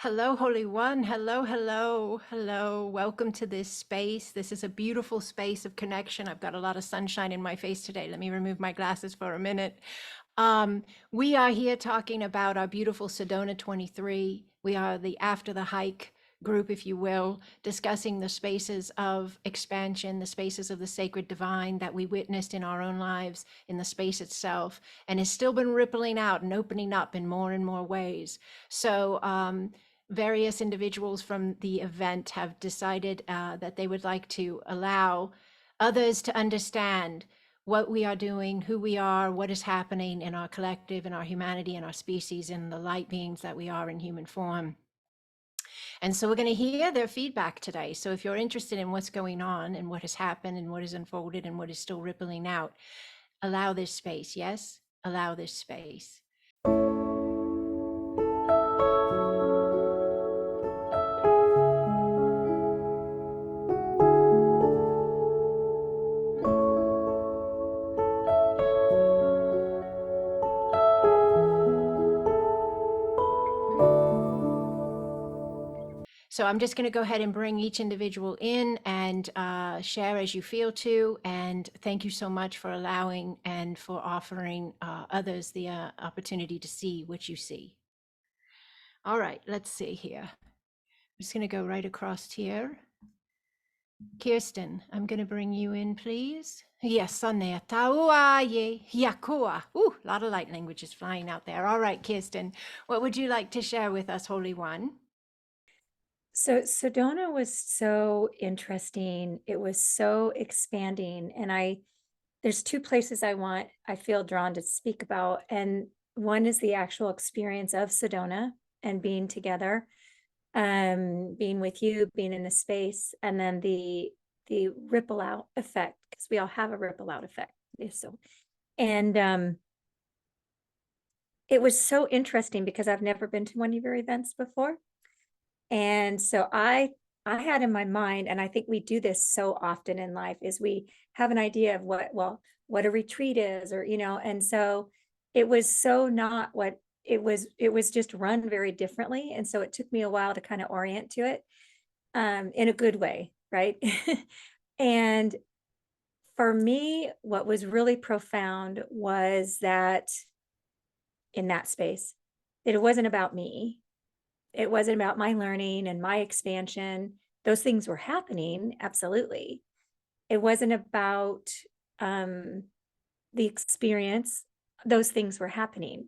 Hello, Holy One. Hello, hello, hello. Welcome to this space. This is a beautiful space of connection. I've got a lot of sunshine in my face today. Let me remove my glasses for a minute. Um, we are here talking about our beautiful Sedona 23. We are the After the Hike group, if you will, discussing the spaces of expansion, the spaces of the sacred divine that we witnessed in our own lives, in the space itself, and has still been rippling out and opening up in more and more ways. So, various individuals from the event have decided that they would like to allow others to understand what we are doing, who we are, what is happening in our collective, in our humanity, in our species, in the light beings that we are in human form. And so we're going to hear their feedback today. So if you're interested in what's going on and what has happened and what has unfolded and what is still rippling out, allow this space. Yes, allow this space. So I'm just going to go ahead and bring each individual in and share as you feel to. And thank you so much for allowing and for offering others the opportunity to see what you see. All right, let's see here. I'm just going to go right across here. Kirsten, I'm going to bring you in, please. Yes, Sonne, Taua ye, Yakua. Ooh, a lot of light languages flying out there. All right, Kirsten, what would you like to share with us, Holy One? So Sedona was so interesting. It was so expanding. And there's two places I feel drawn to speak about. And one is the actual experience of Sedona and being together, being with you, being in the space, and then the ripple out effect, because we all have a ripple out effect. So, and it was so interesting because I've never been to one of your events before. And so I had in my mind, and I think we do this so often in life, is we have an idea of what a retreat is, or, and so it was so not what it was just run very differently. And so it took me a while to kind of orient to it, in a good way, right? And for me, what was really profound was that in that space, that it wasn't about me. It wasn't about my learning and my expansion. Those things were happening, absolutely. It wasn't about the experience. Those things were happening.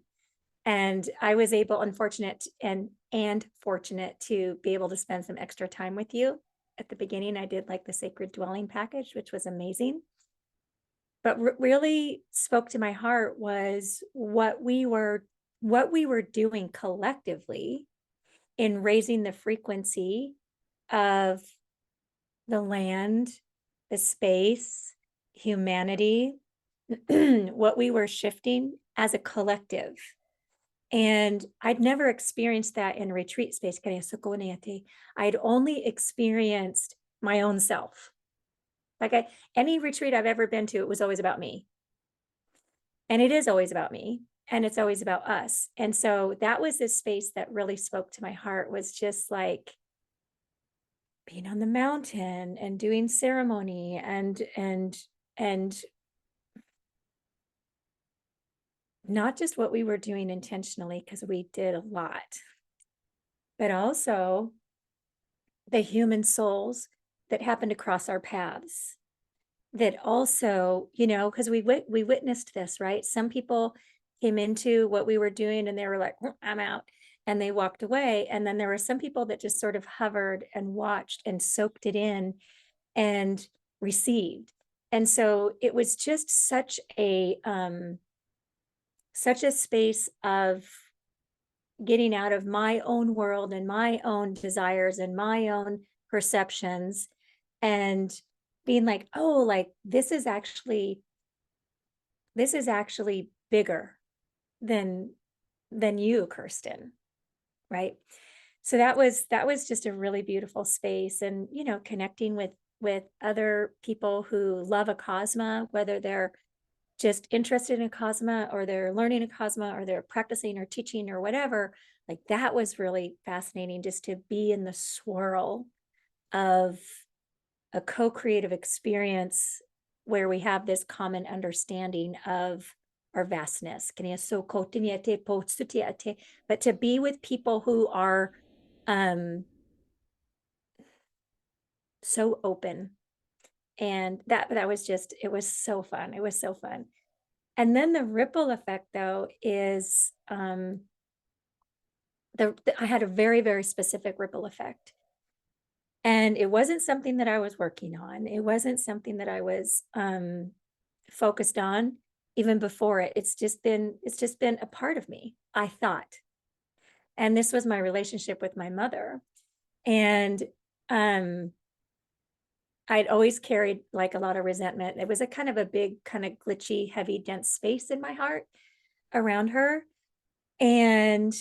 And I was able, unfortunate and fortunate, to be able to spend some extra time with you. At the beginning, I did like the sacred dwelling package, which was amazing. But really spoke to my heart was what we were doing collectively in raising the frequency of the land, the space, humanity, what we were shifting as a collective. And I'd never experienced that in retreat space. I'd only experienced my own self. Any retreat I've ever been to, it was always about me. And it is always about me. And it's always about us. And so that was this space that really spoke to my heart, was just like being on the mountain and doing ceremony and not just what we were doing intentionally, because we did a lot, but also the human souls that happened to cross our paths, that also, because we witnessed this, right? Some people came into what we were doing and they were like, I'm out, and they walked away. And then there were some people that just sort of hovered and watched and soaked it in and received. And so it was just such a space of getting out of my own world and my own desires and my own perceptions, and being like, oh, like this is actually bigger than you, Kirsten, right? So that was just a really beautiful space. And connecting with other people who love Acasma, whether they're just interested in Acasma, or they're learning Acasma, or they're practicing or teaching or whatever, like that was really fascinating, just to be in the swirl of a co-creative experience where we have this common understanding of our vastness. But to be with people who are so open, and that was just, it was so fun. It was so fun. And then the ripple effect, though, is I had a very, very specific ripple effect. And it wasn't something that I was working on. It wasn't something that I was focused on even before it. It's just been a part of me, I thought. And this was my relationship with my mother. And I'd always carried like a lot of resentment. It was a kind of a big, kind of glitchy, heavy, dense space in my heart around her. And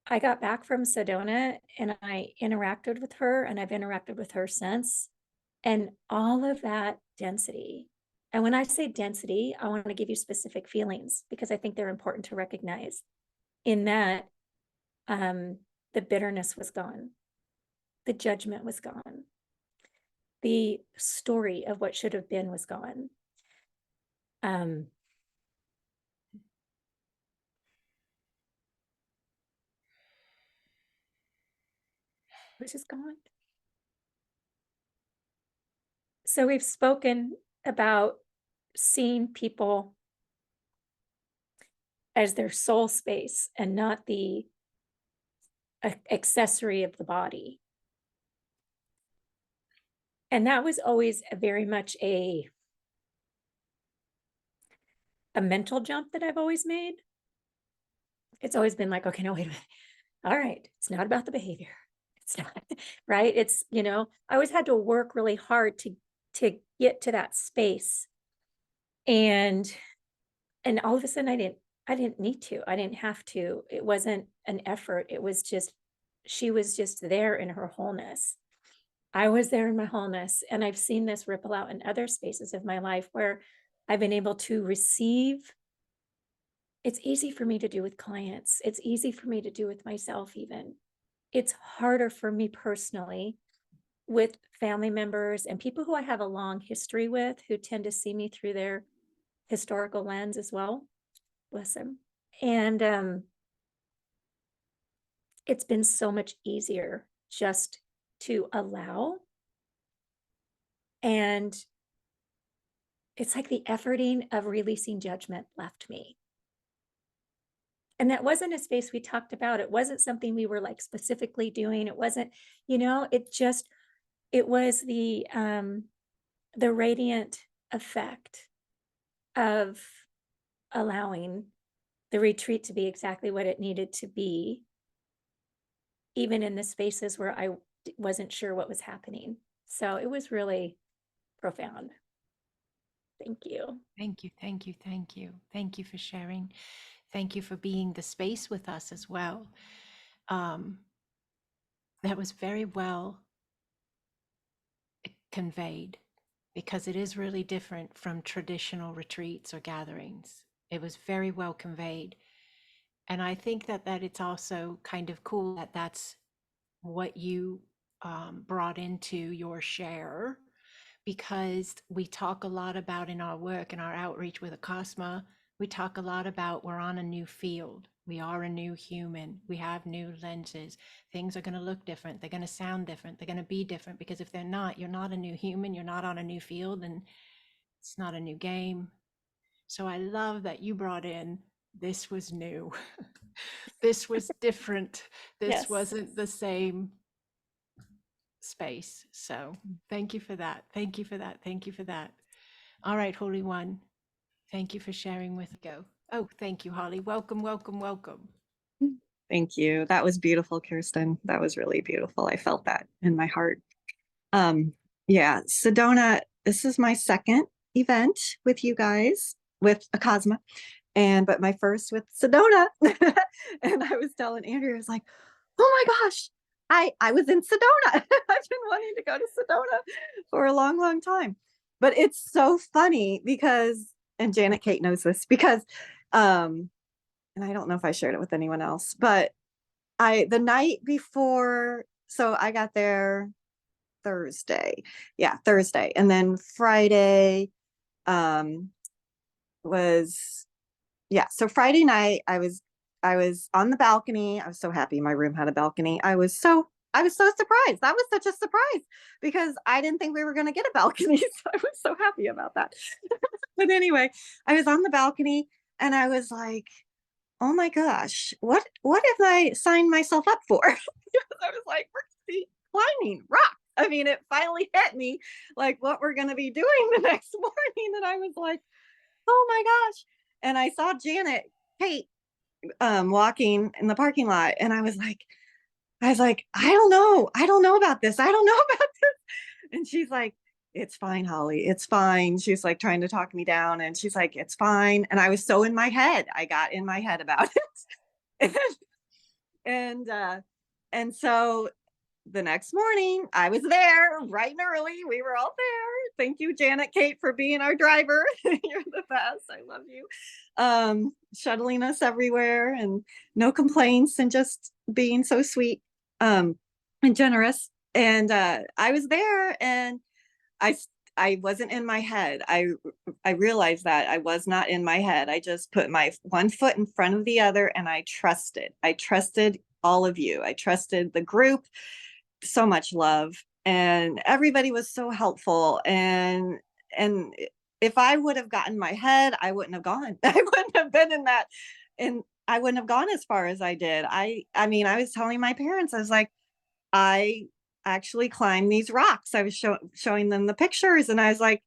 I got back from Sedona and I interacted with her, and I've interacted with her since. And all of that density. And when I say density, I want to give you specific feelings because I think they're important to recognize. In that, the bitterness was gone, the judgment was gone, the story of what should have been was gone. Which is gone. So we've spoken about seeing people as their soul space and not the accessory of the body. And that was always very much a mental jump that I've always made. It's always been like, okay, no, wait a minute. All right, it's not about the behavior. It's not, right? It's, I always had to work really hard to get to that space. And all of a sudden I didn't need to. I didn't have to. It wasn't an effort. It was just, she was just there in her wholeness. I was there in my wholeness. And I've seen this ripple out in other spaces of my life where I've been able to receive. It's easy for me to do with clients. It's easy for me to do with myself even. It's harder for me personally with family members and people who I have a long history with, who tend to see me through their historical lens as well. Bless them. And it's been so much easier just to allow. And it's like the efforting of releasing judgment left me. And that wasn't a space we talked about. It wasn't something we were like specifically doing. It wasn't, it was the radiant effect of allowing the retreat to be exactly what it needed to be, even in the spaces where I wasn't sure what was happening. So it was really profound. Thank you. Thank you, thank you, thank you. Thank you for sharing. Thank you for being the space with us as well. That was very well conveyed, because it is really different from traditional retreats or gatherings. It was very well conveyed. And I think that it's also kind of cool that that's what you brought into your share, because we talk a lot about in our work and our outreach with Acasma, we talk a lot about we're on a new field. We are a new human. We have new lenses. Things are going to look different. They're going to sound different. They're going to be different, because if they're not, you're not a new human. You're not on a new field, and it's not a new game. So I love that you brought in, this was new. This was different. This Yes. wasn't the same space. So thank you for that. Thank you for that. Thank you for that. All right, Holy One. Thank you for sharing with go. Oh, thank you, Holly. Welcome, welcome, welcome. Thank you. That was beautiful, Kirsten. That was really beautiful. I felt that in my heart. Yeah, Sedona, this is my second event with you guys with Acasma, but my first with Sedona. And I was telling Andrea, I was like, oh my gosh, I was in Sedona. I've been wanting to go to Sedona for a long, long time. But it's so funny because, and Janet Kate knows this because, and I don't know if I shared it with anyone else, but the night before, so I got there Thursday. Yeah, Thursday. And then Friday, was, yeah. So Friday night I was on the balcony. I was so happy my room had a balcony. I was so surprised. That was such a surprise because I didn't think we were going to get a balcony. So I was so happy about that. But anyway, I was on the balcony and I was like, oh my gosh, what have I signed myself up for? Because I was like, we're gonna be climbing rock. I mean, it finally hit me like what we're gonna be doing the next morning. And I was like, oh my gosh. And I saw Janet Kate walking in the parking lot, and I was like, I don't know about this. I don't know about this. And she's like, it's fine, Holly. It's fine. She's like trying to talk me down. And she's like, it's fine. And I was so in my head. I got in my head about it. and and so the next morning I was there bright and early. We were all there. Thank you, Janet Kate, for being our driver. You're the best. I love you. Shuttling us everywhere and no complaints and just being so sweet and generous. And I was there and I I wasn't in my head. I realized that I was not in my head. I just put my one foot in front of the other and I trusted. I trusted all of you. I trusted the group. So much love, and everybody was so helpful. And if I would have gotten my head, I wouldn't have gone. I wouldn't have been in that, and I wouldn't have gone as far as I did. I mean, I was telling my parents, I was like, I actually climbed these rocks. I was showing them the pictures, and I was like,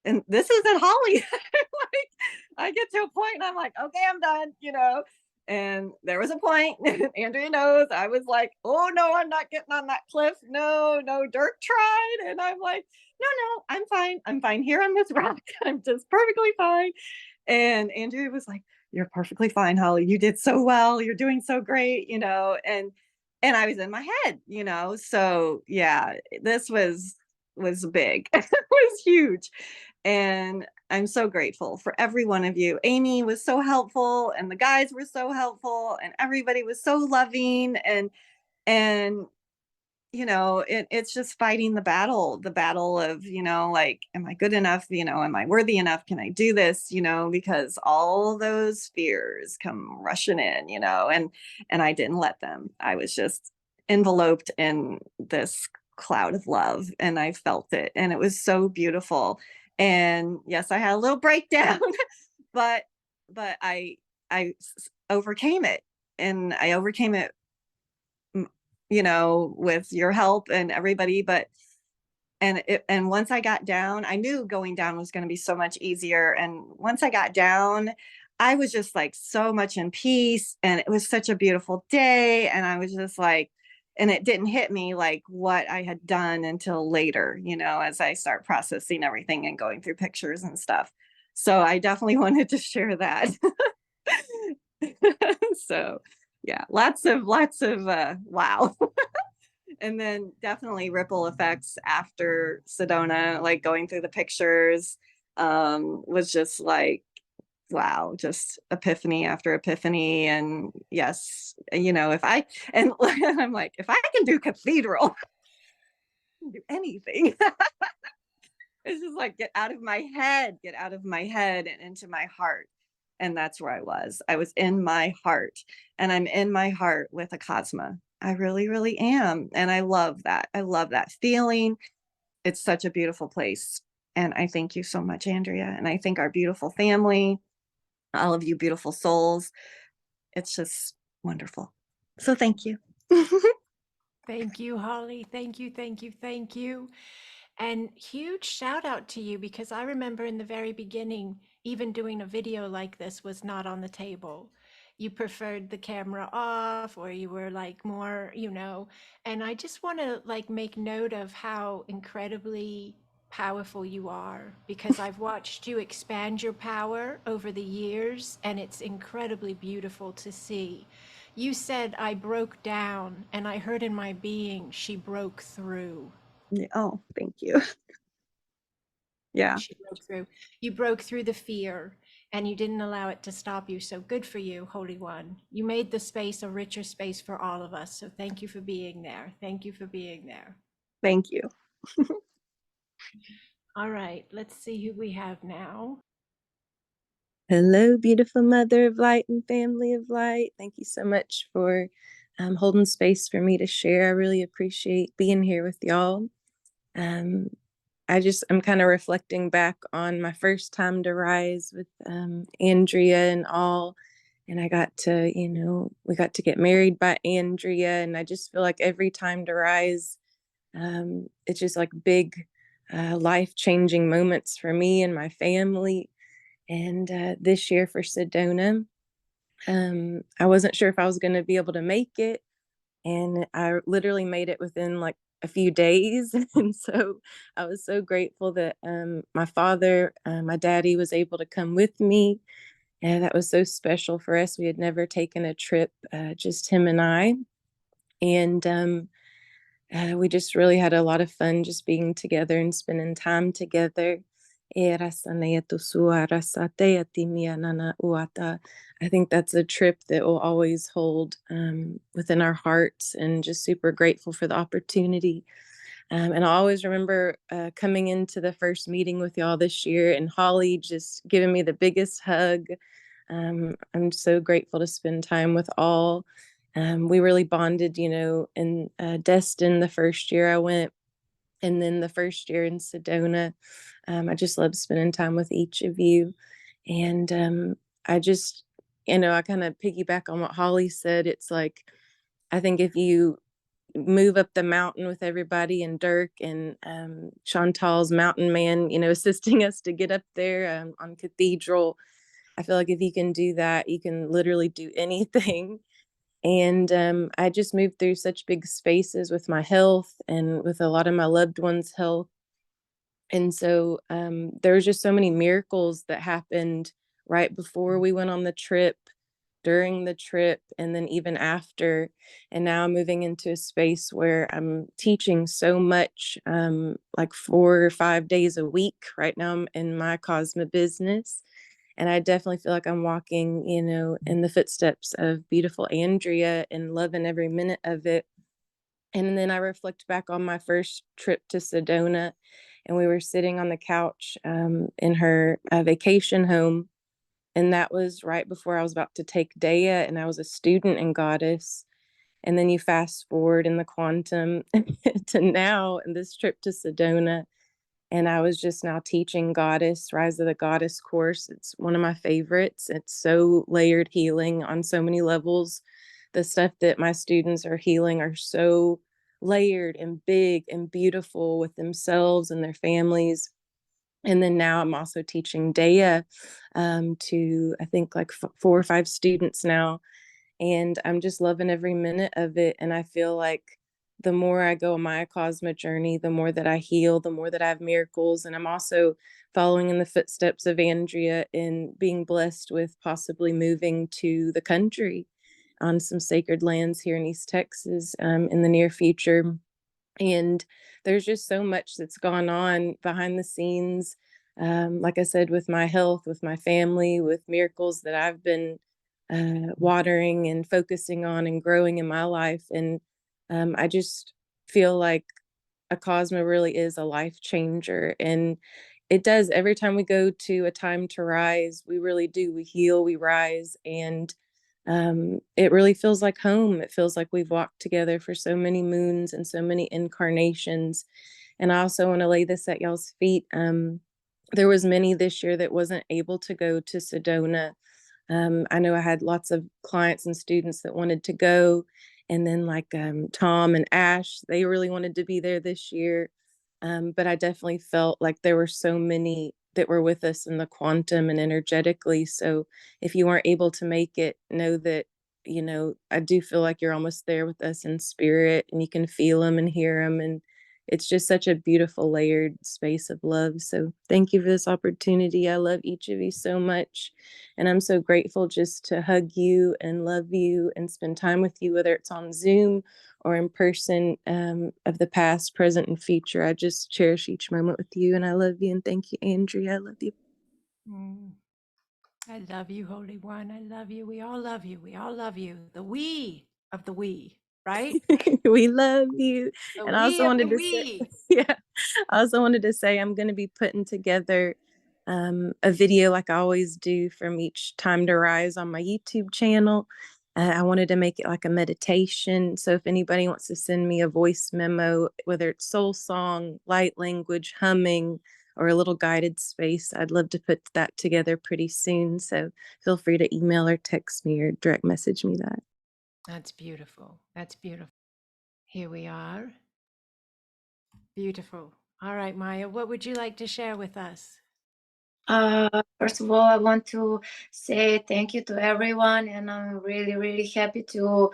and this isn't Holly. Like, I get to a point and I'm like, okay, I'm done, you know. And there was a point, Andrea knows, I was like, oh no, I'm not getting on that cliff. No, no, Dirk tried. And I'm like, no, I'm fine. I'm fine here on this rock. I'm just perfectly fine. And Andrea was like, you're perfectly fine, Holly. You did so well. You're doing so great, you know. And I was in my head, you know. So yeah, this was big. It was huge. And I'm so grateful for every one of you. Amy was so helpful and the guys were so helpful and everybody was so loving and you know, it's just fighting the battle of, you know, like, am I good enough? You know, am I worthy enough? Can I do this? You know, because all those fears come rushing in, you know, and I didn't let them. I was just enveloped in this cloud of love and I felt it and it was so beautiful. And yes, I had a little breakdown, but but I overcame it and I overcame it, you know, with your help and everybody. But and once I got down, I knew going down was going to be so much easier. And once I got down, I was just like so much in peace. And it was such a beautiful day. And I was just like, and it didn't hit me like what I had done until later, you know, as I start processing everything and going through pictures and stuff. So I definitely wanted to share that. So yeah, lots of wow. And then definitely ripple effects after Sedona, like going through the pictures, was just like, wow, just epiphany after epiphany. And yes, you know, if I, and I'm like, if I can do cathedral, I can do anything. It's just like, get out of my head and into my heart. And that's where I was. I was in my heart, and I'm in my heart with Acasma. I really, really am. And I love that. I love that feeling. It's such a beautiful place. And I thank you so much, Andrea. And I thank our beautiful family, all of you beautiful souls. It's just wonderful. So thank you. Thank you, Holly. Thank you, thank you, thank you. And huge shout out to you because I remember in the very beginning, even doing a video like this was not on the table. You preferred the camera off, or you were like more, you know, and I just want to like make note of how incredibly powerful you are because I've watched you expand your power over the years and it's incredibly beautiful to see. You said I broke down and I heard in my being she broke through. Oh, thank you. Yeah. She broke through. You broke through the fear and you didn't allow it to stop you. So good for you, Holy One. You made the space a richer space for all of us. So thank you for being there. Thank you for being there. Thank you. All right, let's see who we have now. Hello, beautiful mother of light and family of light. Thank you so much for holding space for me to share. I really appreciate being here with y'all. I'm kind of reflecting back on my first time to rise with Andrea and all. And I got to, we got to get married by Andrea. And I just feel like every time to rise, it's just like big life-changing moments for me and my family. And this year for Sedona, I wasn't sure if I was going to be able to make it. And I literally made it within like a few days. And so I was so grateful that my father, my daddy was able to come with me. And that was so special for us. We had never taken a trip, just him and I. And we just really had a lot of fun just being together and spending time together. I think that's a trip that will always hold within our hearts, and just super grateful for the opportunity. And I always remember coming into the first meeting with y'all this year and Holly just giving me the biggest hug. I'm so grateful to spend time with all. We really bonded, in Destin the first year I went, and then the first year in Sedona. I just loved spending time with each of you. And I just, I kind of piggyback on what Holly said. It's like, I think if you move up the mountain with everybody, and Dirk and Chantal's mountain man, assisting us to get up there on Cathedral, I feel like if you can do that, you can literally do anything. And I just moved through such big spaces with my health and with a lot of my loved ones' health. And so there was just so many miracles that happened right before we went on the trip, during the trip, and then even after. And now I'm moving into a space where I'm teaching so much, like 4 or 5 days a week. Right now I'm in my Acasma business. And I definitely feel like I'm walking, in the footsteps of beautiful Andrea and loving every minute of it. And then I reflect back on my first trip to Sedona, and we were sitting on the couch in her vacation home. And that was right before I was about to take Dea, and I was a student in Goddess. And then you fast forward in the quantum to now, in this trip to Sedona. And I was just now teaching Goddess, Rise of the Goddess course. It's one of my favorites. It's so layered healing on so many levels. The stuff that my students are healing are so layered and big and beautiful with themselves and their families. And then now I'm also teaching Dea to, I think, like 4 or 5 students now. And I'm just loving every minute of it. And I feel like the more I go on my Cosmo journey, the more that I heal, the more that I have miracles. And I'm also following in the footsteps of Andrea in being blessed with possibly moving to the country on some sacred lands here in East Texas in the near future. And there's just so much that's gone on behind the scenes. Like I said, with my health, with my family, with miracles that I've been watering and focusing on and growing in my life. And I just feel like Acasma really is a life changer. And it does, every time we go to a time to rise, we really do. We heal, we rise, and it really feels like home. It feels like we've walked together for so many moons and so many incarnations. And I also want to lay this at y'all's feet. There was many this year that wasn't able to go to Sedona. I know I had lots of clients and students that wanted to go. And then like Tom and Ash, they really wanted to be there this year. But I definitely felt like there were so many that were with us in the quantum and energetically. So if you weren't able to make it, know that, I do feel like you're almost there with us in spirit, and you can feel them and hear them. And it's just such a beautiful layered space of love. So thank you for this opportunity. I love each of you so much. And I'm so grateful just to hug you and love you and spend time with you, whether it's on Zoom or in person, of the past, present, and future. I just cherish each moment with you, and I love you. And thank you, Andrea. I love you. Mm. I love you, Holy One. I love you. We all love you. We all love you. The we of the we, right? We love you. The And I we also of the wanted to say, we. yeah, I also wanted to say I'm going to be putting together a video like I always do from each time to rise on my YouTube channel. I wanted to make it like a meditation. So if anybody wants to send me a voice memo, whether it's soul song, light language, humming, or a little guided space, I'd love to put that together pretty soon. So feel free to email or text me or direct message me that. That's beautiful. That's beautiful. Here we are. Beautiful. All right, Maya, what would you like to share with us? First of all, I want to say thank you to everyone, and I'm really, really happy to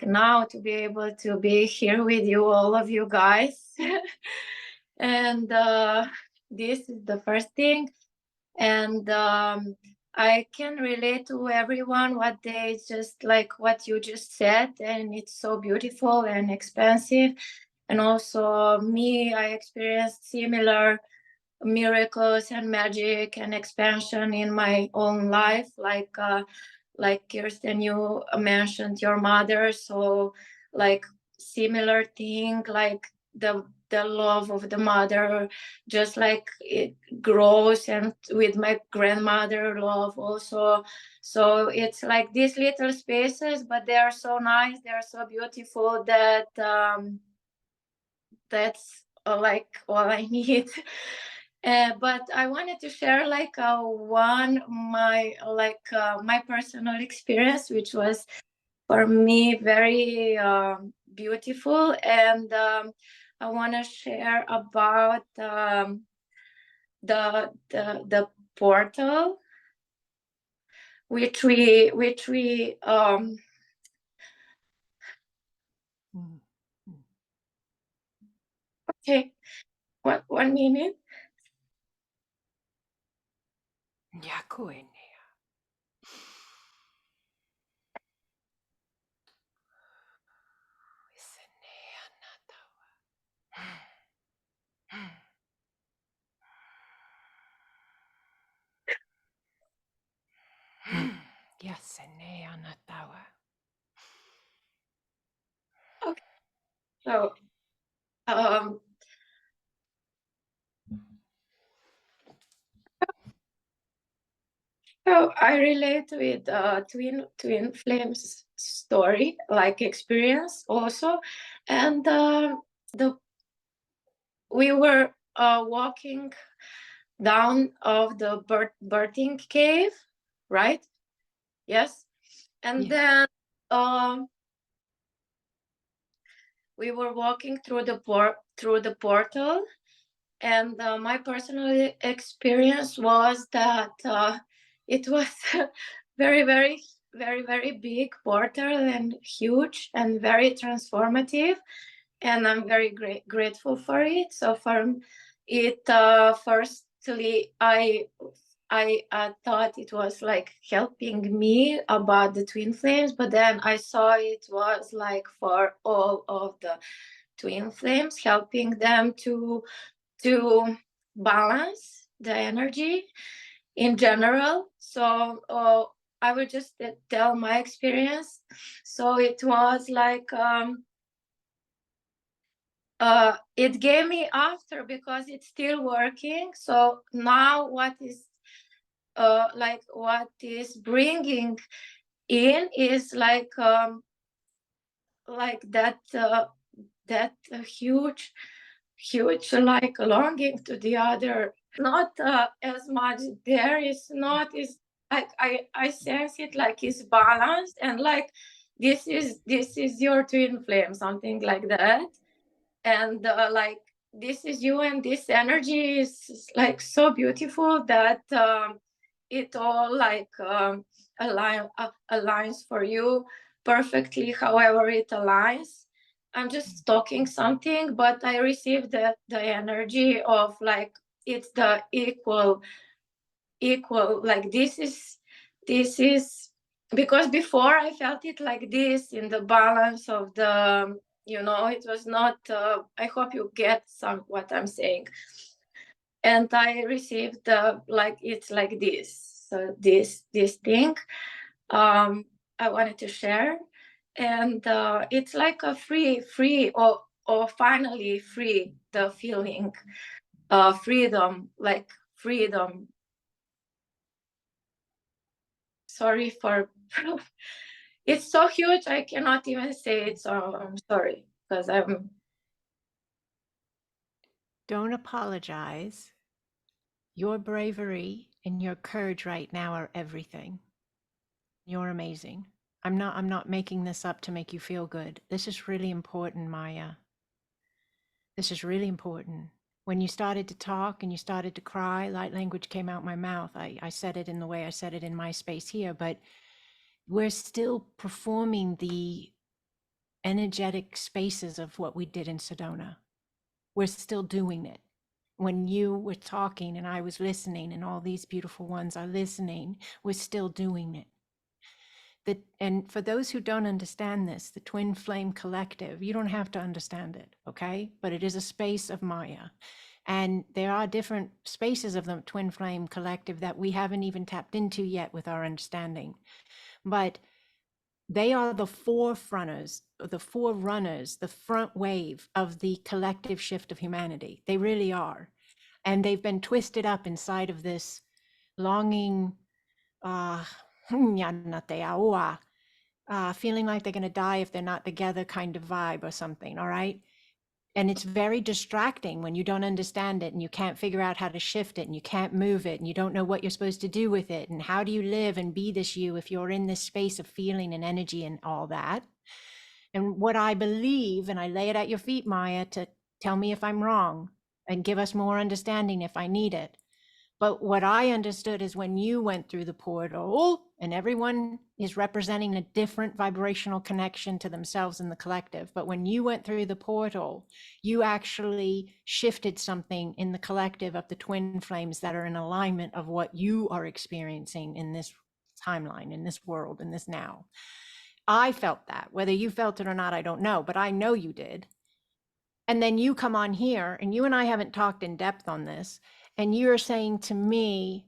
now to be able to be here with you, all of you guys. And this is the first thing, and I can relate to everyone what they just like what you just said, and it's so beautiful and expansive. And also me, I experienced similar miracles and magic and expansion in my own life, like Kirsten, you mentioned your mother, so like similar thing, like the love of the mother, just like it grows, and with my grandmother love also. So it's like these little spaces, but they are so nice, they are so beautiful that that's like all I need. But I wanted to share my personal experience, which was for me very beautiful, and I want to share about the portal which we Mm. okay, one minute. Yakuenia. Isenea natawa. Yasenea natawa. Okay, so um so I relate with twin flames story, like experience also, and the we were walking down of the birthing cave, right? Yes, and Yeah. then we were walking through the portal, and my personal experience was that it was very, very, very, very big portal and huge and very transformative, and I'm very grateful for it. So for it, firstly, I thought it was like helping me about the twin flames, but then I saw it was like for all of the twin flames, helping them to balance the energy in general. So I will just tell my experience. So it was like it gave me after, because it's still working. So now what is bringing in is like that huge like longing to the other, not as much there is not is like I sense it like it's balanced, and like this is your twin flame, something like that. And like this is you, and this energy is like so beautiful that it all like aligns for you perfectly, however it aligns. I'm just talking something, but I received the energy of like it's the equal, like this is because before I felt it like this in the balance of the, it was not, I hope you get some what I'm saying. And I received the like it's like this. So this thing I wanted to share. And it's like a free or finally free, the feeling freedom, like freedom. Sorry for it's so huge I cannot even say it, so I'm sorry because I'm Don't apologize. Your bravery and your courage right now are everything. You're amazing. I'm not making this up to make you feel good. This is really important, Maya. This is really important. When you started to talk and you started to cry, light language came out my mouth. I said it in the way I said it in my space here, but we're still performing the energetic spaces of what we did in Sedona. We're still doing it. When you were talking and I was listening and all these beautiful ones are listening, we're still doing it. And for those who don't understand this, the Twin Flame Collective, you don't have to understand it, okay? But it is a space of Maya. And there are different spaces of the Twin Flame Collective that we haven't even tapped into yet with our understanding. But they are the forerunners, the front wave of the collective shift of humanity. They really are. And they've been twisted up inside of this longing, feeling like they're going to die if they're not together kind of vibe or something, all right? And it's very distracting when you don't understand it and you can't figure out how to shift it and you can't move it and you don't know what you're supposed to do with it. And how do you live and be this you if you're in this space of feeling and energy and all that? And what I believe, and I lay it at your feet, Maya, to tell me if I'm wrong and give us more understanding if I need it. But what I understood is when you went through the portal, and everyone is representing a different vibrational connection to themselves in the collective. But when you went through the portal, you actually shifted something in the collective of the twin flames that are in alignment of what you are experiencing in this timeline, in this world, in this now. I felt that. Whether you felt it or not, I don't know, but I know you did. And then you come on here, and you and I haven't talked in depth on this, and you're saying to me,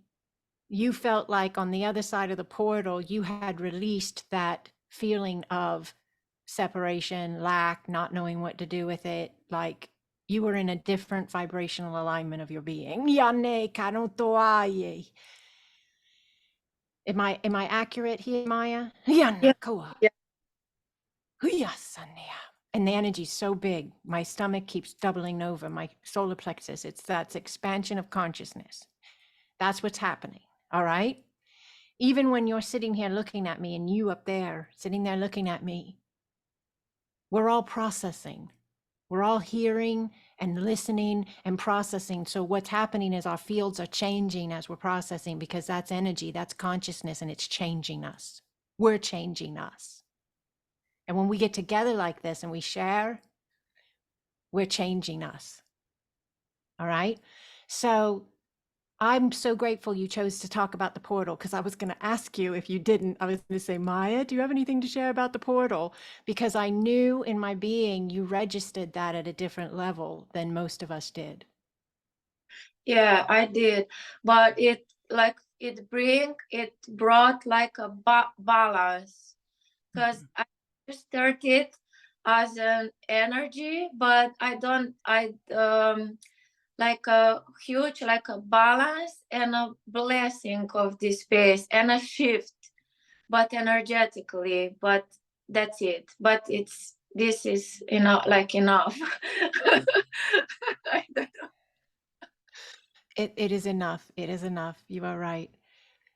you felt like on the other side of the portal, you had released that feeling of separation, lack, not knowing what to do with it. Like you were in a different vibrational alignment of your being. Am I accurate here, Maya? yeah. And the energy's so big, my stomach keeps doubling over, my solar plexus. That's expansion of consciousness. That's what's happening. All right. Even when you're sitting here looking at me and you up there sitting there looking at me, we're all processing. We're all hearing and listening and processing. So what's happening is our fields are changing as we're processing because that's energy, that's consciousness, and it's changing us. We're changing us. And when we get together like this and we share, we're changing us. All right. So I'm so grateful you chose to talk about the portal because I was going to ask you if you didn't. I was going to say, Maya, do you have anything to share about the portal? Because I knew in my being you registered that at a different level than most of us did. Yeah, I did, but it brought like a balance because I started as an energy, but I like a huge, like a balance and a blessing of this space and a shift, but energetically, but that's it. But this is enough, like enough. I don't know. It is enough. It is enough. You are right.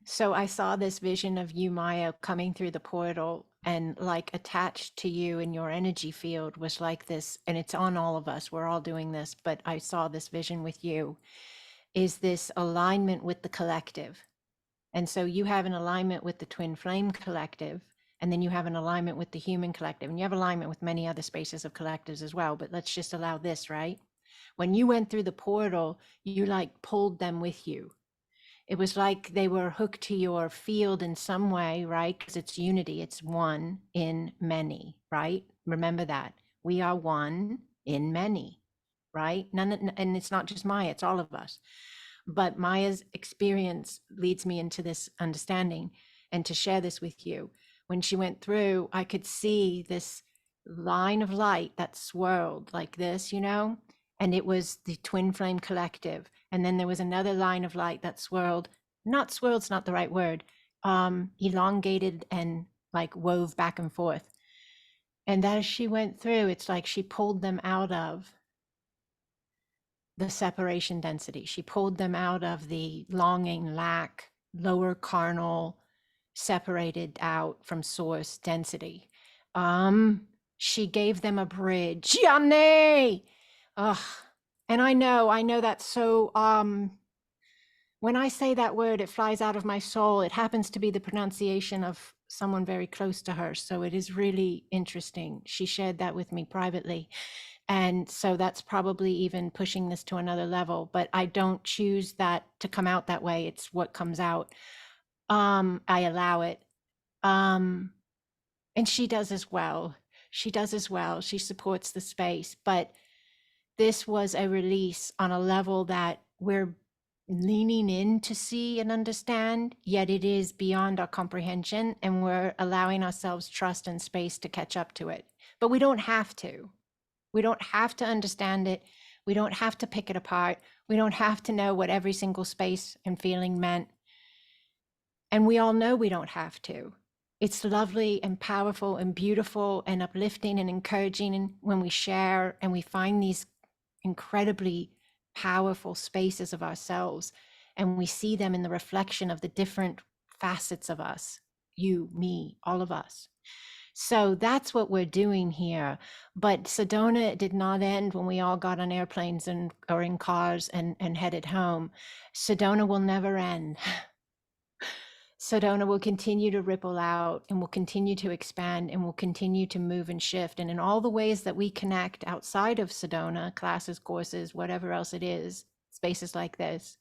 So I saw this vision of you, Maya, coming through the portal and like attached to you in your energy field was like this, and it's on all of us. We're all doing this, but I saw this vision with you, is this alignment with the collective. And so you have an alignment with the Twin Flame Collective, and then you have an alignment with the human collective, and you have alignment with many other spaces of collectives as well. But let's just allow this, right? When you went through the portal, you like pulled them with you. It was like they were hooked to your field in some way, right? Because it's unity, it's one in many, right? Remember that. We are one in many, right? And it's not just Maya, it's all of us. But Maya's experience leads me into this understanding, and to share this with you. When she went through, I could see this line of light that swirled like this, and it was the twin flame collective. And then there was another line of light that swirled's not the right word, elongated and like wove back and forth. And as she went through, it's like she pulled them out of the separation density. She pulled them out of the longing, lack, lower carnal, separated out from source density. She gave them a bridge. Yane! Ugh. And I know that's so, when I say that word, it flies out of my soul. It happens to be the pronunciation of someone very close to her. So it is really interesting. She shared that with me privately. And so that's probably even pushing this to another level, but I don't choose that to come out that way. It's what comes out. I allow it. And she does as well. She supports the space, but this was a release on a level that we're leaning in to see and understand, yet it is beyond our comprehension, and we're allowing ourselves trust and space to catch up to it. But we don't have to. We don't have to understand it. We don't have to pick it apart. We don't have to know what every single space and feeling meant. And we all know we don't have to. It's lovely and powerful and beautiful and uplifting and encouraging when we share and we find these incredibly powerful spaces of ourselves, and we see them in the reflection of the different facets of us, you, me, all of us. So that's what we're doing here. But Sedona did not end when we all got on airplanes or in cars and headed home. Sedona will never end. Sedona will continue to ripple out, and will continue to expand, and will continue to move and shift. And in all the ways that we connect outside of Sedona, classes, courses, whatever else it is, spaces like this,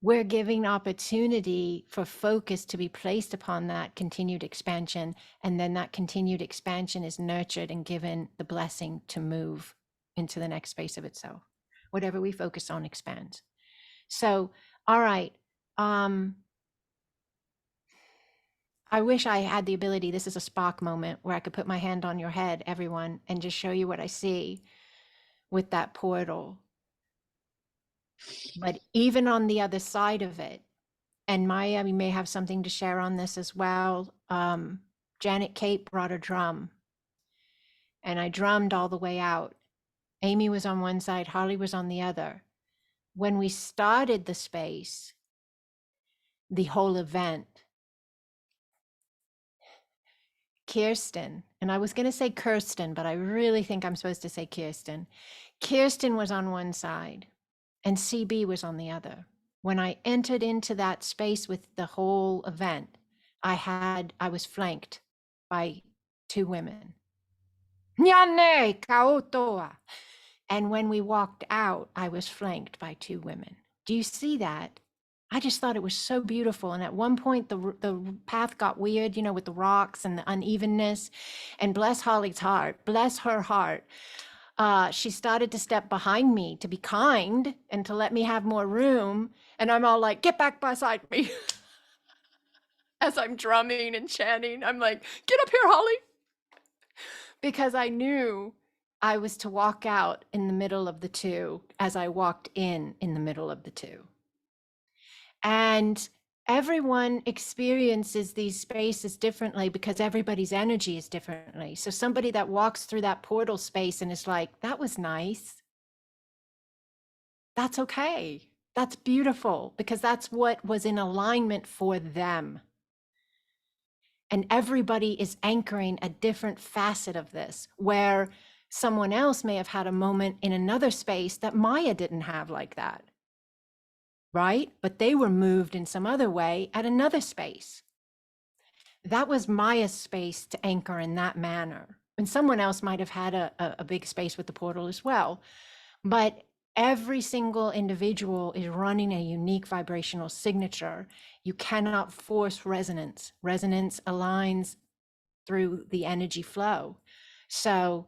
we're giving opportunity for focus to be placed upon that continued expansion. And then that continued expansion is nurtured and given the blessing to move into the next space of itself. Whatever we focus on expands. So, all right. I wish I had the ability, this is a Spock moment, where I could put my hand on your head, everyone, and just show you what I see with that portal. But even on the other side of it, and Maya, we may have something to share on this as well. Janet Kate brought a drum, and I drummed all the way out. Amy was on one side, Holly was on the other. When we started the space, the whole event, Kirsten, and I was going to say Kirsten, but I really think I'm supposed to say Kirsten. Kirsten was on one side and CB was on the other. When I entered into that space with the whole event, I was flanked by two women. Nyane kautoa. And when we walked out, I was flanked by two women. Do you see that? I just thought it was so beautiful. And at one point, the path got weird, with the rocks and the unevenness. And bless Holly's heart, bless her heart. She started to step behind me to be kind and to let me have more room. And I'm all like, get back beside me. As I'm drumming and chanting, I'm like, get up here, Holly. Because I knew I was to walk out in the middle of the two as I walked in the middle of the two. And everyone experiences these spaces differently because everybody's energy is differently. So somebody that walks through that portal space and is like, that was nice. That's okay. That's beautiful, because that's what was in alignment for them. And everybody is anchoring a different facet of this, where someone else may have had a moment in another space that Maya didn't have like that. Right? But they were moved in some other way at another space. That was Maya's space to anchor in that manner. And someone else might have had a big space with the portal as well. But every single individual is running a unique vibrational signature. You cannot force resonance. Resonance aligns through the energy flow. So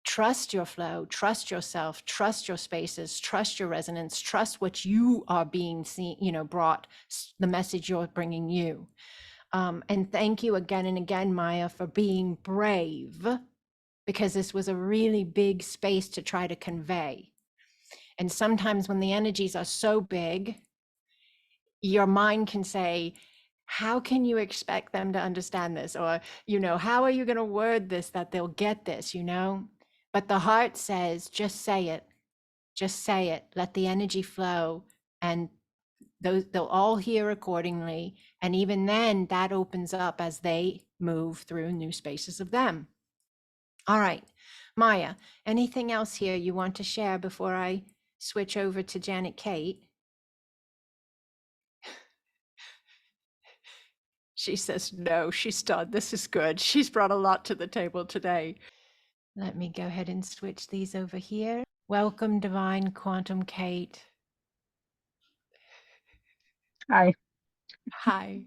trust your flow, trust yourself, trust your spaces, trust your resonance, trust what you are being seen, brought, the message you're bringing you. And thank you again and again, Maya, for being brave, because this was a really big space to try to convey. And sometimes when the energies are so big, your mind can say, how can you expect them to understand this? Or, how are you going to word this that they'll get this, But the heart says, just say it. Just say it. Let the energy flow. And they'll all hear accordingly. And even then, that opens up as they move through new spaces of them. All right, Maya, anything else here you want to share before I switch over to Janet Kate? She says, no, she's done. This is good. She's brought a lot to the table today. Let me go ahead and switch these over here. Welcome, Divine Quantum Kate. Hi. Hi.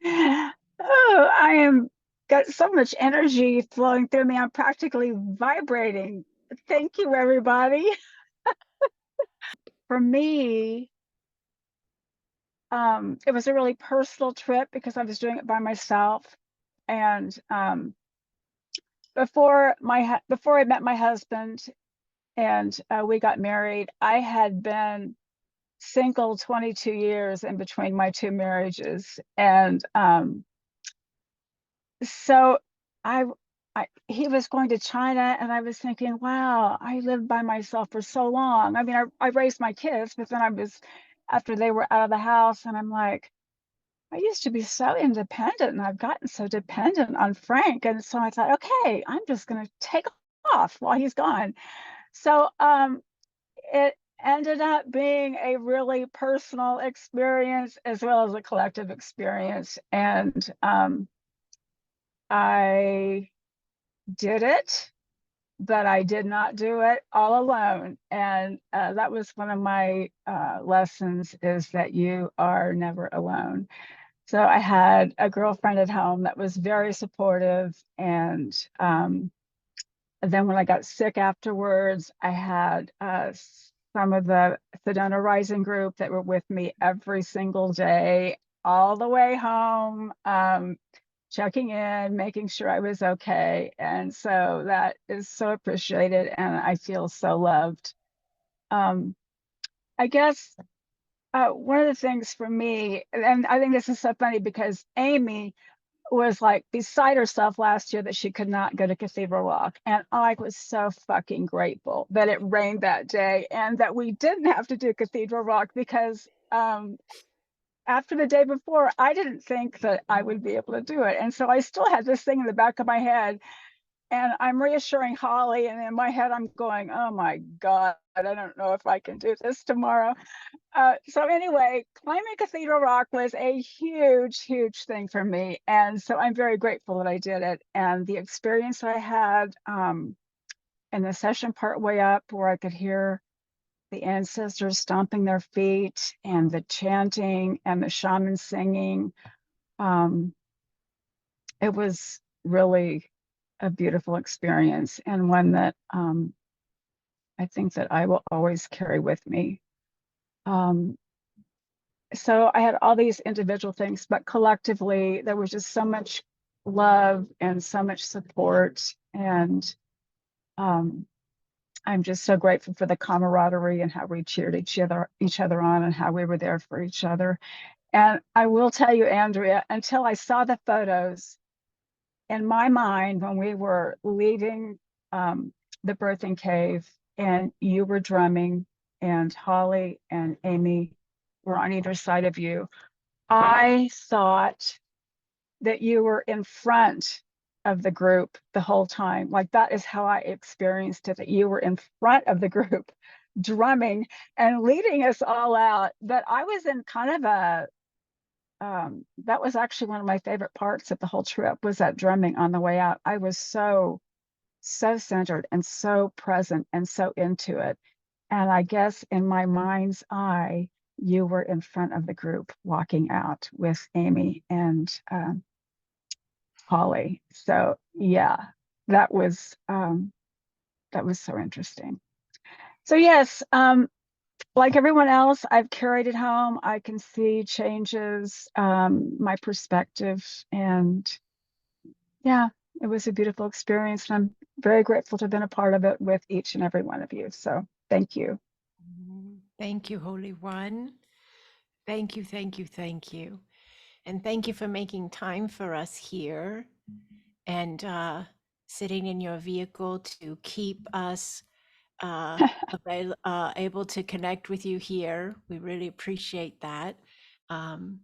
Oh, I am got so much energy flowing through me. I'm practically vibrating. Thank you, everybody. For me, it was a really personal trip because I was doing it by myself. And before I met my husband and we got married, I had been single 22 years in between my two marriages. And so he was going to China, and I was thinking, wow, I lived by myself for so long. I mean, I raised my kids, but then after they were out of the house, and I'm like, I used to be so independent, and I've gotten so dependent on Frank. And so I thought, okay, I'm just going to take off while he's gone. So it ended up being a really personal experience as well as a collective experience. And I did it, but I did not do it all alone. And that was one of my lessons, is that you are never alone. So I had a girlfriend at home that was very supportive. And then when I got sick afterwards, I had some of the Sedona Rising group that were with me every single day, all the way home. Checking in, making sure I was okay. And so that is so appreciated, and I feel so loved. I guess one of the things for me, and I think this is so funny because Amy was like beside herself last year that she could not go to Cathedral Rock. And I was so fucking grateful that it rained that day and that we didn't have to do Cathedral Rock, because after the day before, I didn't think that I would be able to do it. And so I still had this thing in the back of my head, and I'm reassuring Holly. And in my head, I'm going, oh my God, I don't know if I can do this tomorrow. So anyway, climbing Cathedral Rock was a huge, huge thing for me. And so I'm very grateful that I did it. And the experience I had in the session part way up, where I could hear the ancestors stomping their feet and the chanting and the shaman singing. It was really a beautiful experience, and one that I think that I will always carry with me. So I had all these individual things, but collectively there was just so much love and so much support. And I'm just so grateful for the camaraderie and how we cheered each other on, and how we were there for each other. And I will tell you, Andrea, until I saw the photos, in my mind, when we were leaving the birthing cave and you were drumming and Holly and Amy were on either side of you, I thought that you were in front of the group the whole time. Like, that is how I experienced it, that you were in front of the group drumming and leading us all out. But I was in kind of that was actually one of my favorite parts of the whole trip was that drumming on the way out. I was so centered and so present and so into it. And I guess in my mind's eye, you were in front of the group walking out with Amy and Holly. So yeah, that was so interesting. So yes, like everyone else, I've carried it home. I can see changes, my perspective, and yeah, it was a beautiful experience. And I'm very grateful to have been a part of it with each and every one of you. So thank you. Thank you, Holy One. Thank you, thank you, thank you. And thank you for making time for us here and sitting in your vehicle to keep us able to connect with you here. We really appreciate that. And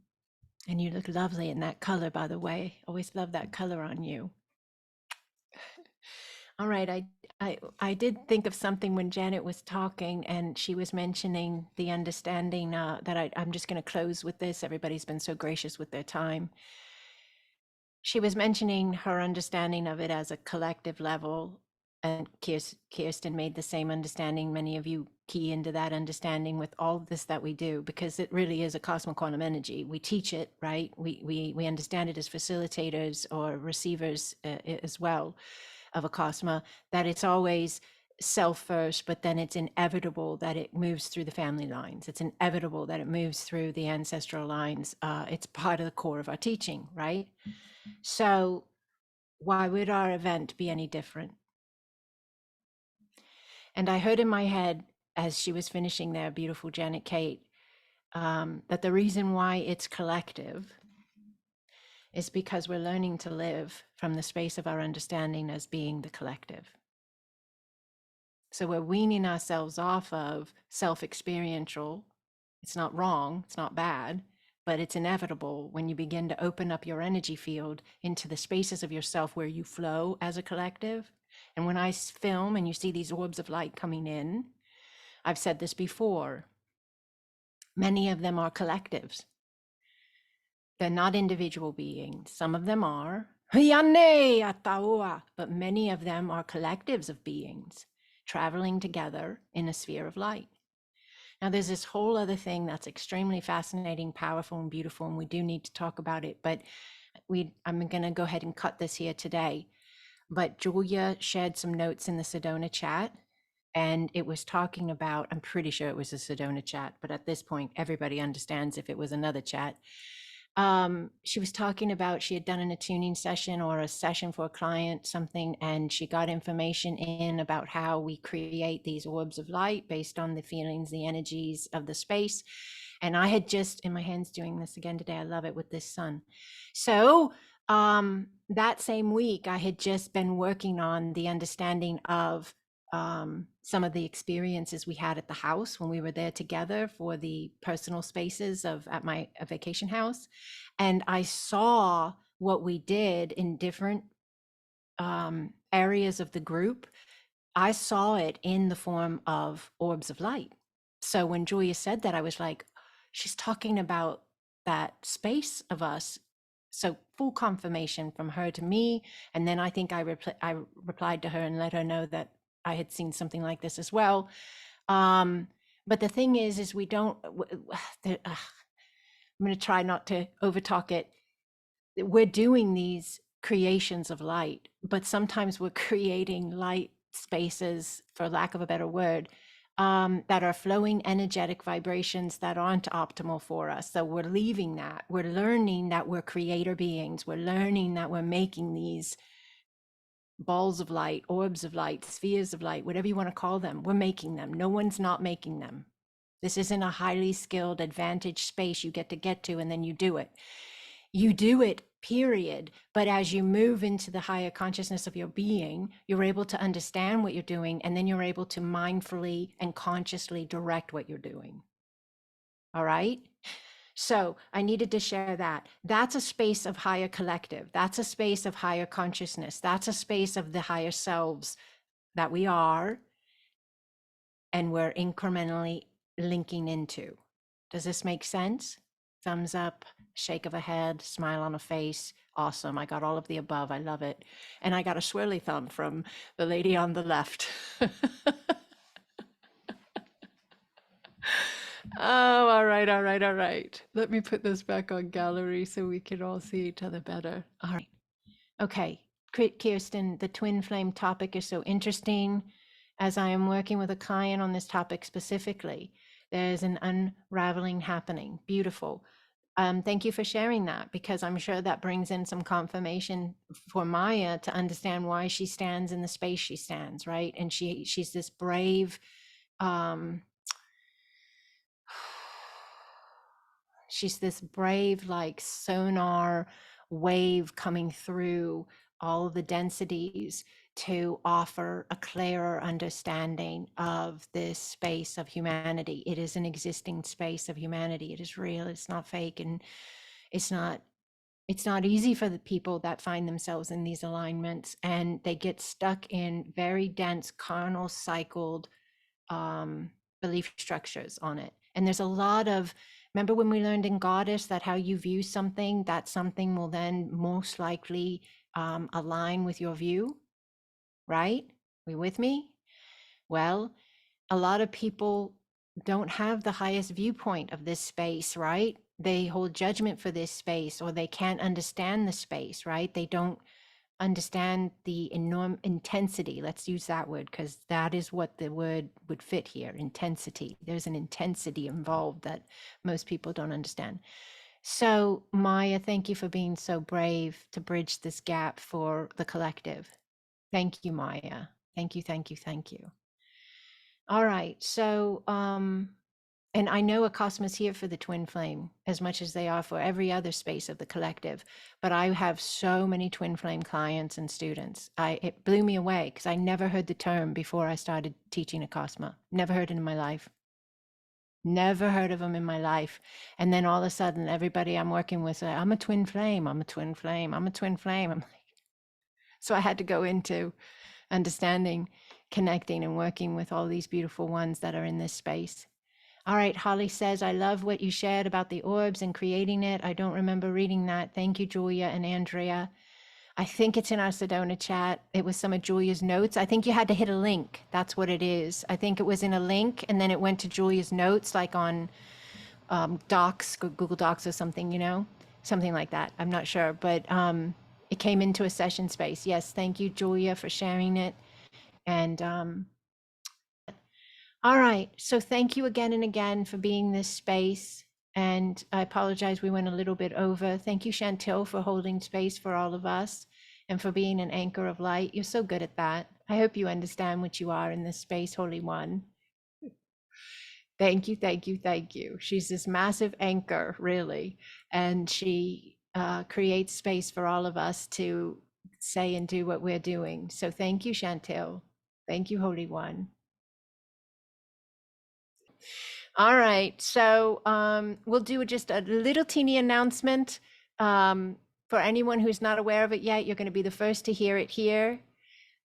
you look lovely in that color, by the way. Always love that color on you. All right, I did think of something when Janet was talking and she was mentioning the understanding that I'm just going to close with this. Everybody's been so gracious with their time. She was mentioning her understanding of it as a collective level, and Kirsten made the same understanding. Many of you key into that understanding with all of this that we do, because it really is a cosmic quantum energy. We teach it, right? We understand it as facilitators or receivers as well of Acasma, that it's always self first, but then it's inevitable that it moves through the family lines. It's inevitable that it moves through the ancestral lines. It's part of the core of our teaching, right? So why would our event be any different? And I heard in my head as she was finishing there, beautiful Janet Kate, that the reason why it's collective is because we're learning to live from the space of our understanding as being the collective. So we're weaning ourselves off of self-experiential. It's not wrong, it's not bad, but it's inevitable when you begin to open up your energy field into the spaces of yourself where you flow as a collective. And when I film and you see these orbs of light coming in, I've said this before, many of them are collectives. They're not individual beings. Some of them are, but many of them are collectives of beings traveling together in a sphere of light. Now, there's this whole other thing that's extremely fascinating, powerful, and beautiful, and we do need to talk about it, but I'm going to go ahead and cut this here today. But Julia shared some notes in the Sedona chat, and it was talking about, I'm pretty sure it was a Sedona chat, but at this point, everybody understands if it was another chat. She was talking about she had done an attuning session or a session for a client, something, and she got information in about how we create these orbs of light based on the feelings, the energies of the space. And I had just, in my hands doing this again today, I love it with this sun. So that same week, I had just been working on the understanding of some of the experiences we had at the house when we were there together for the personal spaces at my vacation house. And I saw what we did in different areas of the group. I saw it in the form of orbs of light. So when Julia said that, I was like, she's talking about that space of us. So full confirmation from her to me. And then I think I replied to her and let her know that I had seen something like this as well. But the thing is we don't, I'm going to try not to overtalk it. We're doing these creations of light, but sometimes we're creating light spaces, for lack of a better word, that are flowing energetic vibrations that aren't optimal for us. So we're leaving that. We're learning that we're creator beings. We're learning that we're making these balls of light, orbs of light, spheres of light, whatever you want to call them. We're making them. No one's not making them. This isn't a highly skilled advantage space you get to and then you do it. You do it, period. But as you move into the higher consciousness of your being, you're able to understand what you're doing, and then you're able to mindfully and consciously direct what you're doing. All right? So I needed to share that. That's a space of higher collective. That's a space of higher consciousness. That's a space of the higher selves that we are, and we're incrementally linking into. Does this make sense? Thumbs up, shake of a head, smile on a face. Awesome. I got all of the above. I love it. And I got a swirly thumb from the lady on the left. Oh, all right, all right, all right. Let me put this back on gallery so we can all see each other better. All right. Okay. Kirsten, the twin flame topic is so interesting. As I am working with a client on this topic specifically, there's an unraveling happening. Beautiful. Thank you for sharing that, because I'm sure that brings in some confirmation for Maya to understand why she stands in the space she stands, right? And she's this brave, she's this brave, like sonar wave coming through all the densities to offer a clearer understanding of this space of humanity. It is an existing space of humanity. It is real. It's not fake. And it's not easy for the people that find themselves in these alignments, and they get stuck in very dense carnal cycled belief structures on it. And there's a lot of, remember when we learned in Goddess that how you view something, that something will then most likely align with your view, right? We with me? Well, a lot of people don't have the highest viewpoint of this space, right? They hold judgment for this space, or they can't understand the space, right? They don't understand the enormous intensity. Let's use that word, because that is what the word would fit here, intensity. There's an intensity involved that most people don't understand. So Maya, thank you for being so brave to bridge this gap for the collective. Thank you, Maya. Thank you, thank you, thank you. All right, so and I know Acasma's here for the twin flame as much as they are for every other space of the collective, but I have so many twin flame clients and students. It blew me away because I never heard the term before I started teaching Acasma. Never heard it in my life. Never heard of them in my life. And then all of a sudden, everybody I'm working with say, I'm a twin flame, I'm a twin flame, I'm a twin flame. I'm like, so I had to go into understanding, connecting, and working with all these beautiful ones that are in this space. All right, Holly says, I love what you shared about the orbs and creating it. I don't remember reading that. Thank you, Julia and Andrea. I think it's in our Sedona chat. It was some of Julia's notes. I think you had to hit a link. That's what it is. I think it was in a link, and then it went to Julia's notes, like on Docs, Google Docs or something, you know, something like that. I'm not sure, but it came into a session space. Yes, thank you, Julia, for sharing it. And all right, so thank you again and again for being this space. And I apologize, we went a little bit over. Thank you, Chantil, for holding space for all of us and for being an anchor of light. You're so good at that. I hope you understand what you are in this space, Holy One. Thank you, thank you, thank you. She's this massive anchor, really. And she creates space for all of us to say and do what we're doing. So thank you, Chantil. Thank you, Holy One. All right, so we'll do just a little teeny announcement. For anyone who's not aware of it yet, you're going to be the first to hear it here.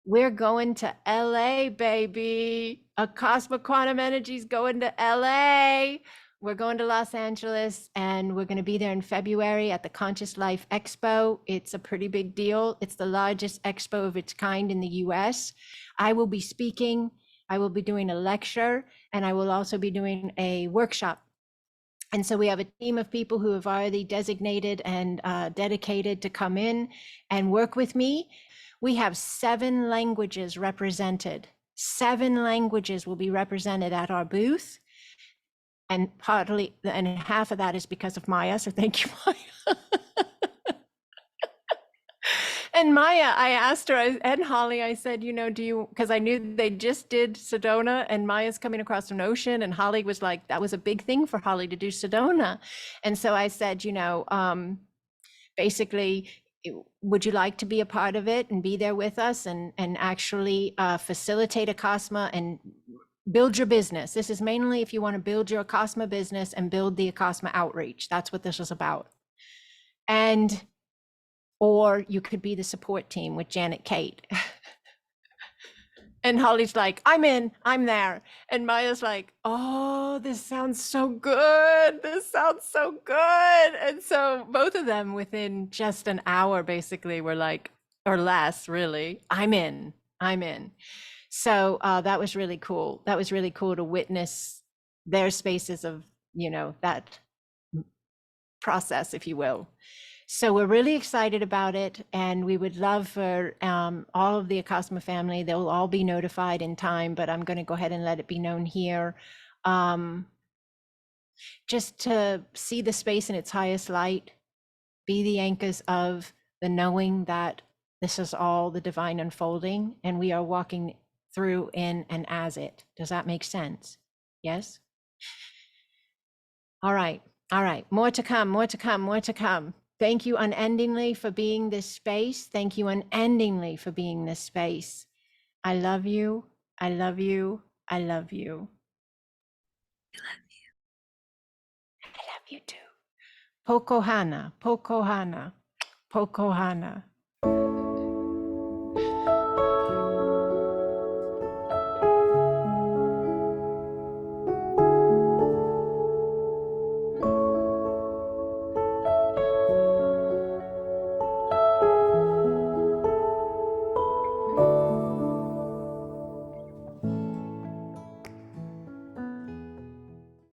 We're going to LA, baby. Acasma Quantum Energy's going to LA. We're going to Los Angeles, and we're going to be there in February at the Conscious Life Expo. It's a pretty big deal. It's the largest expo of its kind in the US. I will be speaking. I will be doing a lecture, and I will also be doing a workshop. And so we have a team of people who have already designated and dedicated to come in and work with me. We have 7 languages represented. 7 languages will be represented at our booth. And half of that is because of Maya. So thank you, Maya. And Maya, I asked her, and Holly, I said, you know, because I knew they just did Sedona, and Maya's coming across an ocean, and Holly was like, that was a big thing for Holly to do Sedona. And so I said, you know, basically, would you like to be a part of it and be there with us and actually facilitate Acasma and build your business? This is mainly if you want to build your Acasma business and build the Acasma outreach. That's what this is about. Or you could be the support team with Janet Kate. And Holly's like, I'm in, I'm there. And Maya's like, oh, this sounds so good. This sounds so good. And so both of them within just an hour basically were like, or less really, I'm in, I'm in. So that was really cool. That was really cool to witness their spaces of, you know, that process, if you will. So we're really excited about it, and we would love for all of the Acasma family, they'll all be notified in time, but I'm going to go ahead and let it be known here. Just to see the space in its highest light, be the anchors of the knowing that this is all the divine unfolding, and we are walking through, in, and as it. Does that make sense? Yes? All right. All right. More to come, more to come, more to come. Thank you unendingly for being this space. Thank you unendingly for being this space. I love you. I love you. I love you. I love you too. Pokohana, Pokohana, Pokohana.